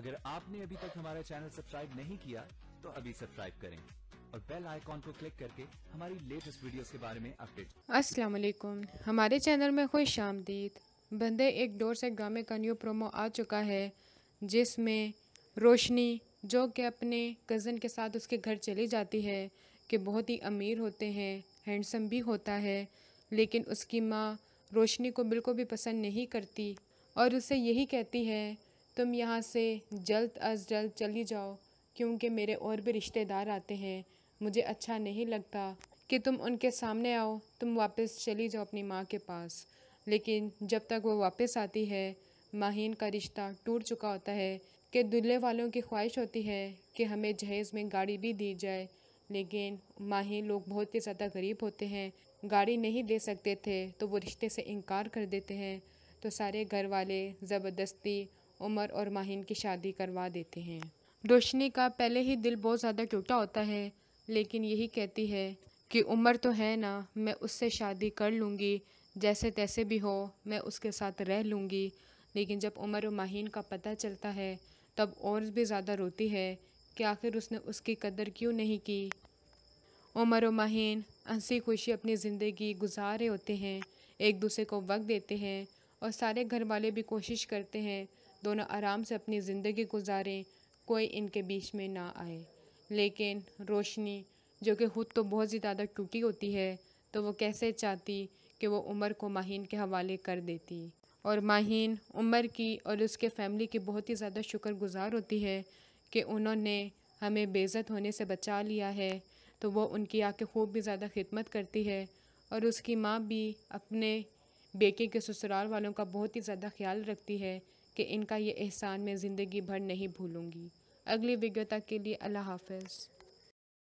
اگر آپ نے ابھی تک ہمارا چینل سبسکرائب نہیں کیا تو ابھی سبسکرائب کریں اور بیل آئیکن کو کلک کر کے ہماری لیٹسٹ ویڈیوز کے بارے میں اپڈیٹ۔ السلام علیکم، ہمارے چینل میں خوش آمدید۔ بندے ایک ڈور سے ڈرامے کا نیو پرومو آ چکا ہے جس میں روشنی جو کہ اپنے کزن کے ساتھ اس کے گھر چلی جاتی ہے کہ بہت ہی امیر ہوتے ہیں، ہینڈسم بھی ہوتا ہے، لیکن اس کی ماں روشنی کو بالکل بھی پسند نہیں کرتی اور اسے یہی کہتی ہے تم یہاں سے جلد از جلد چلی جاؤ کیونکہ میرے اور بھی رشتہ دار آتے ہیں، مجھے اچھا نہیں لگتا کہ تم ان کے سامنے آؤ، تم واپس چلی جاؤ اپنی ماں کے پاس۔ لیکن جب تک وہ واپس آتی ہے ماہین کا رشتہ ٹوٹ چکا ہوتا ہے کہ دلہے والوں کی خواہش ہوتی ہے کہ ہمیں جہیز میں گاڑی بھی دی جائے، لیکن ماہین لوگ بہت ہی زیادہ غریب ہوتے ہیں، گاڑی نہیں دے سکتے تھے تو وہ رشتے سے انکار کر دیتے ہیں، تو سارے گھر والے زبردستی عمر اور ماہین کی شادی کروا دیتے ہیں۔ روشنی کا پہلے ہی دل بہت زیادہ ٹوٹا ہوتا ہے، لیکن یہی کہتی ہے کہ عمر تو ہے نا، میں اس سے شادی کر لوں گی، جیسے تیسے بھی ہو میں اس کے ساتھ رہ لوں گی۔ لیکن جب عمر و ماہین کا پتہ چلتا ہے تب اور بھی زیادہ روتی ہے کہ آخر اس نے اس کی قدر کیوں نہیں کی۔ عمر و ماہین ہنسی خوشی اپنی زندگی گزار رہے ہوتے ہیں، ایک دوسرے کو وقت دیتے ہیں اور سارے گھر والے بھی کوشش کرتے ہیں دونوں آرام سے اپنی زندگی گزاریں، کوئی ان کے بیچ میں نہ آئے۔ لیکن روشنی جو کہ خود تو بہت زیادہ ٹوٹی ہوتی ہے تو وہ کیسے چاہتی کہ وہ عمر کو ماہین کے حوالے کر دیتی، اور ماہین عمر کی اور اس کے فیملی کی بہت ہی زیادہ شکر گزار ہوتی ہے کہ انہوں نے ہمیں بے عزت ہونے سے بچا لیا ہے، تو وہ ان کی آ کے خوب بھی زیادہ خدمت کرتی ہے، اور اس کی ماں بھی اپنے بیٹے کے سسرال والوں کا بہت ہی زیادہ خیال رکھتی ہے کہ ان کا یہ احسان میں زندگی بھر نہیں بھولوں گی۔ اگلی ویڈیو تک کے لیے اللہ حافظ۔